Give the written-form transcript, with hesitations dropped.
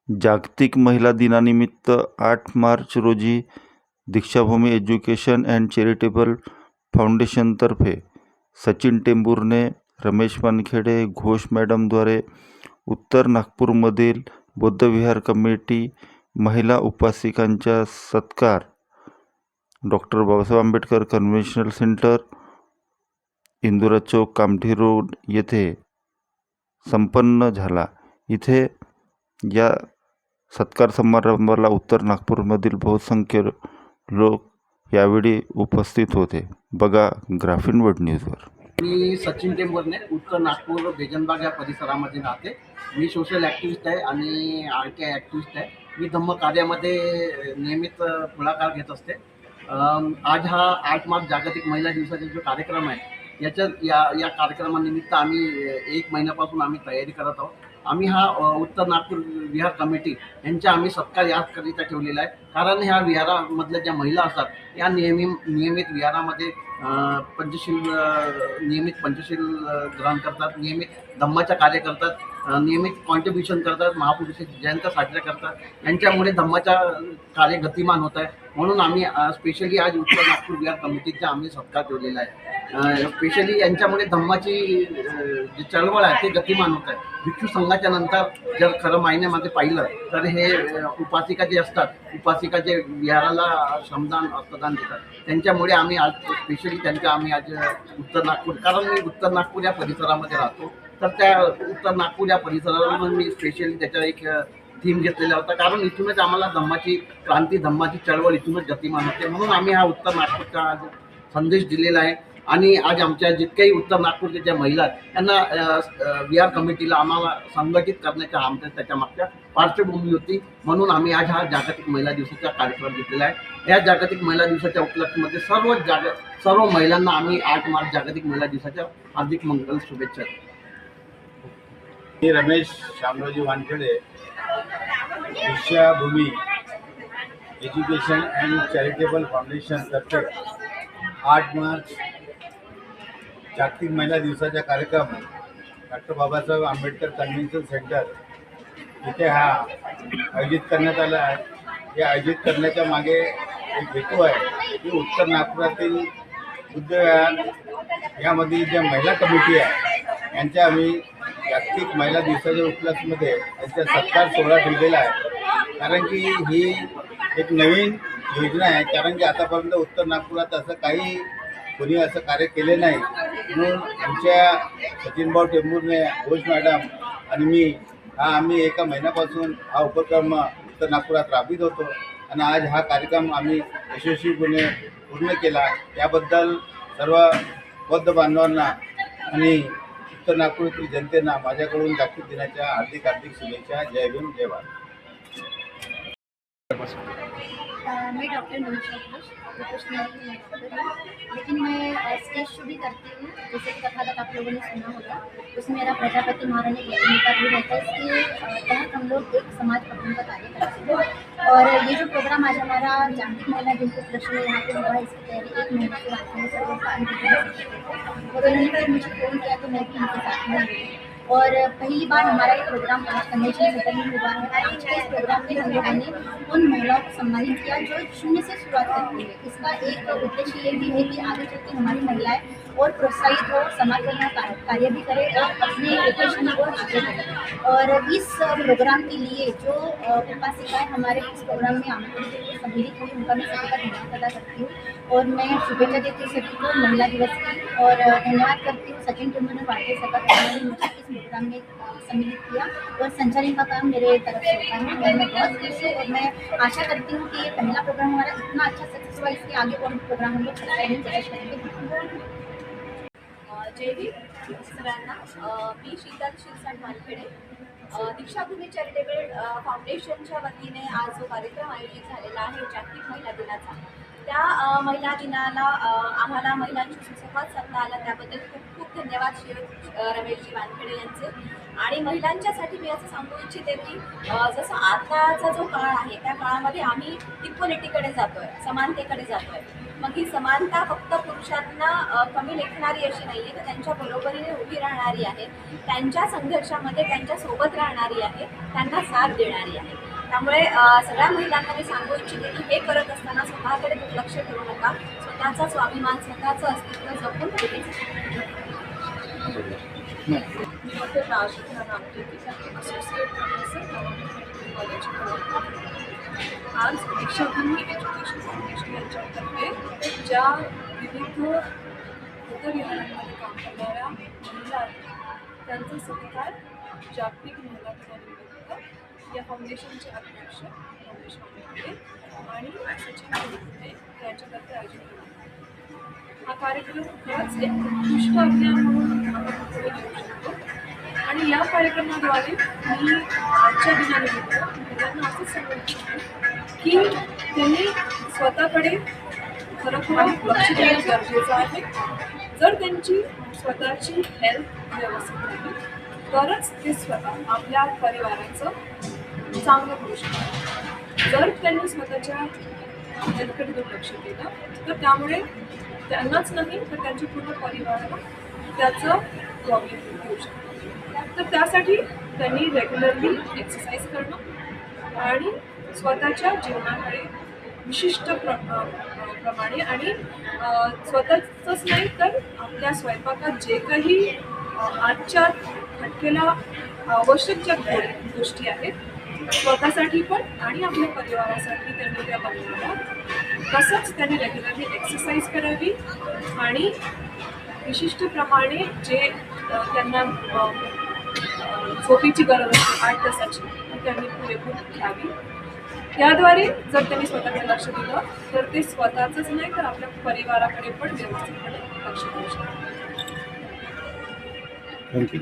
जागतिक महिला दिनानिमित्त 8 मार्च रोजी दीक्षाभूमी एज्युकेशन अँड चॅरिटेबल फाउंडेशनतर्फे सचिन टेंभुर्णे, रमेश वानखेडे, घोष मॅडमद्वारे उत्तर नागपूरमधील बौद्धविहार कमिटी महिला उपासिकांचा सत्कार doctor Babasaheb Ambedkar conventional centre, Indira Chowk, Kamthi road येथे संपन्न झाला. इथे या सत्कार समारंभाला उत्तर नागपूरमधील बहुसंख्य लोक यावेळी उपस्थित होते. बघा ग्राफिन वर्ल्ड न्यूजवर. मी सचिन टेंभुर्णे, उत्तर नागपूर बेजनबाग या परिसरामध्ये राहते. मी सोशल ॲक्टिव्हिस्ट आहे आणि RTI ॲक्टिव्हिस्ट आहे. मी धम्म कार्यामध्ये नियमित पुढाकार घेत असते. आज हा 8 मार्च जागतिक महिला दिवसाचा जो कार्यक्रम आहे या कार्यक्रमानिमित्त आम्ही 1 महिन्यापासून आम्ही तयारी करत आहोत. आम्ही हा उत्तर नागपूर विहार कमिटी यांचा आम्ही सत्कार याकरिता ठेवलेला आहे, कारण ह्या विहारामधल्या ज्या महिला असतात या नियमित विहारामध्ये नियमित पंचशील ग्रहण करतात, नियमित धम्माचं कार्य करतात, नियमित कॉन्ट्रीब्युशन करतात, महापुरुषाची जयंती साजऱ्या करतात. यांच्यामुळे धम्माचा कार्य गतिमान होत आहे. म्हणून आम्ही स्पेशली आज उत्तर नागपूर विहार कमिटीचा आम्ही सत्कार ठेवलेला आहे. स्पेशली यांच्यामुळे धम्माची जी चळवळ आहे ते गतिमान होत आहे. भिक्षू संघाच्या नंतर जर खरं मायन्यामध्ये पाहिलं तर हे उपासिका जे असतात, उपासिका जे विहाराला श्रमदान अर्थदान देतात, त्यांच्यामुळे आम्ही आज स्पेशली आम्ही आज उत्तर नागपूर, कारण मी उत्तर नागपूर या परिसरामध्ये राहतो, तर त्या उत्तर नागपूर या परिसराला मी स्पेशली त्याचा एक थीम घेतलेला होता, कारण इथूनच आम्हाला धम्माची क्रांती, धम्माची चळवळ इथूनच गतिमान होते. म्हणून आम्ही हा उत्तर नागपूरचा आज संदेश दिलेला आहे. आणि आज आमच्या जितक्याही उत्तर नागपूरच्या ज्या महिला आहेत त्यांना विहार कमिटीला आम्हाला संघटित करण्याच्या आमच्या त्याच्या मागच्या पार्श्वभूमी होती. म्हणून आम्ही आज हा जागतिक महिला दिवसाचा कार्यक्रम घेतलेला आहे. या जागतिक महिला दिवसाच्या उपलब्धीमध्ये सर्व महिलांना आम्ही 8 मार्च जागतिक महिला दिवसाच्या हार्दिक मंगल शुभेच्छा. मी Ramesh Shamraoji Wankhede, Dikshabhoomi education and charitable foundation तर्फे 8 मार्च जागतिक महिला दिवसाचा कार्यक्रम doctor Babasaheb Ambedkar convention centre इथे हा आयोजित करण्यात आला आहे. हे आयोजित करण्याच्या मागे एक हेतू आहे की उत्तर नागपुरातील बुद्धविहार यामधील ज्या महिला कमिटी आहे यांच्या आम्ही जागतिक महिला दिवसाच्या उपलब्धीमध्ये त्यांचा सत्कार सोहळा ठेवलेला आहे. कारण की ही एक नवीन योजना आहे, कारण की आतापर्यंत उत्तर नागपुरात असं काही कोणी असं कार्य केले नाही. म्हणून आमच्या सचिनभाऊ टेंभुर्णे, घोष मॅडम आणि मी आम्ही एका महिन्यापासून हा उपक्रम उत्तर नागपुरात राबवित होतो आणि आज हा कार्यक्रम आम्ही यशस्वीपणे पूर्ण केला. याबद्दल सर्व बौद्ध बांधवांना आणि उत्तर नागपूरतील जनतेला माझ्याकडून जागतिक दिनाच्या हार्दिक शुभेच्छा. जय भीम, जय भारत. मैं डॉक्टर मनीषा घोष प्रोफेशनल, लेकिन मैं स्टेज शो भी करती हूँ. जैसे कि कथाकथ आप लोगों ने सुना होगा, उसमें मेरा प्रजापति महारानी का भी रहता है. इसके तहत हम लोग एक समाज पठन का कार्य करते हैं. और ये जो प्रोग्राम आज हमारा जागतिक महिला दिन के उपलक्ष्य में यहाँ पे हुआ है, इसकी तैयारी 1 महीने से वास्तव में सर्व और उन्होंने फिर मुझे फ़ोन किया तो मैं भी उनके साथ में आई. और पहली बार हमारा ये प्रोग्राम आज कन्वेंशन सेंटर में हुआ है. आज के इस प्रोग्राम में हम लोगों ने उन महिलाओं को सम्मानित किया जो शून्य से शुरुआत करती है. इसका एक उद्देश्य ये भी है कि आगे चल के हमारी महिलाएं और प्रोत्साहित हो, समाज कल्याण कार्य भी करें और अपने एजुकेशन को आगे करें. और इस प्रोग्राम के लिए जो उपासिकाएं हमारे इस प्रोग्राम में आमंत्रित सम्मिलित हुई, उनका मैं सभी का धन्यवाद अदा करती हूँ. और मैं शुभेच्छा देती हूँ सभी को महिला दिवस की, और धन्यवाद करती हूँ सचिन टेंभुर्णे भारतीय सभा ने मुझे इस प्रोग्राम में सम्मिलित किया और संचालन का काम मेरे तरफ से होता है. मैं बहुत खुश हूँ और मैं आशा करती हूँ कि ये पहला प्रोग्राम हमारा इतना अच्छा सक्सेस हुआ, इसके आगे और भी प्रोग्राम हम लोग करेंगे. जय भीम सगळ्यांना. मी शीतल शिरसाट वानखेडे, दीक्षाभूमी चॅरिटेबल फाउंडेशनच्या वतीने आज जो कार्यक्रम आयोजित झालेला आहे जागतिक महिला दिनाचा, त्या महिला दिनाला आम्हाला महिलांशी सुसंवाद साधता आला, त्याबद्दल खूप खूप धन्यवाद रमेशजी वानखेडे यांचे. आणि महिलांच्यासाठी मी असं सांगू इच्छिते की जसं आताचा जो काळ आहे त्या काळामध्ये आम्ही इक्वलिटीकडे जातोय, समानतेकडे जातोय. मग ही समानता फक्त पुरुषांना कमी लेखणारी अशी नाही आहे, तर त्यांच्या बरोबरीने उभी राहणारी आहे, त्यांच्या संघर्षामध्ये त्यांच्या सोबत राहणारी आहे, त्यांना साथ देणारी आहे. त्यामुळे सगळ्या महिलांना मी सांगू इच्छिते की हे करत असताना स्वतःकडे दुर्लक्ष करू नका, स्वतःचा स्वाभिमान, स्वतःचं अस्तित्व जपून पुढे जा. मी doctor Rajshri Namte, associate professor college. आज दीक्षाभूमी एज्युकेशन फाउंडेशन यांच्यातर्फे ज्या विविध वृत्तविहारांमध्ये काम करणाऱ्या महिला आहेत त्यांचा सत्कार जागतिक महिला दिनानिमित्त या फाउंडेशनचे अध्यक्ष रमेश मांडे आणि सचिन टेंबुर्ने यांच्यातर्फे आयोजित केला. हा कार्यक्रम खरंच एक उत्कृष्ट अभियान म्हणून आपण पुढे घेऊ शकतो आणि या कार्यक्रमाद्वारे मी आजच्या दिनानिमित्त महिलांना असंच सांगू इच्छिते की त्यांनी स्वतःकडे खरोखर लक्ष देणं गरजेचं आहे. जर त्यांची स्वतःची हेल्थ व्यवस्थित राहिली तरच ते स्वतः आपल्या परिवाराचं चांगलं करू शकतात. जर त्यांनी स्वतःच्या हेल्थकडे दुर्लक्ष केलं तर त्यामुळे त्यांनाच नाही तर त्यांच्या पूर्ण परिवाराला त्याचं प्रॉब्लेम होऊ शकतो. तर त्यासाठी त्यांनी रेग्युलरली एक्सरसाइज करणं आणि स्वतःच्या जीवनाकडे विशिष्ट प्रमाणे आणि स्वतःचंच नाही तर आपल्या स्वयंपाकात जे काही आजच्या घटकेला आवश्यक ज्या गोष्टी आहेत स्वतःसाठी पण आणि आपल्या परिवारासाठी त्यांनी त्या बनवाव्या. तसंच त्यांनी रेग्युलरली एक्सरसाइज करावी आणि विशिष्ट प्रमाणे जे त्यांना झोपेची गरज असते 8 तासाची ती त्यांनी पुरेपूर घ्यावी. त्याद्वारे जर त्यांनी स्वतःकडे लक्ष दिलं तर ते स्वतःचंच नाही तर आपल्या परिवाराकडे पण व्यवस्थितपणे लक्ष देऊ शकतात. थँक्यू.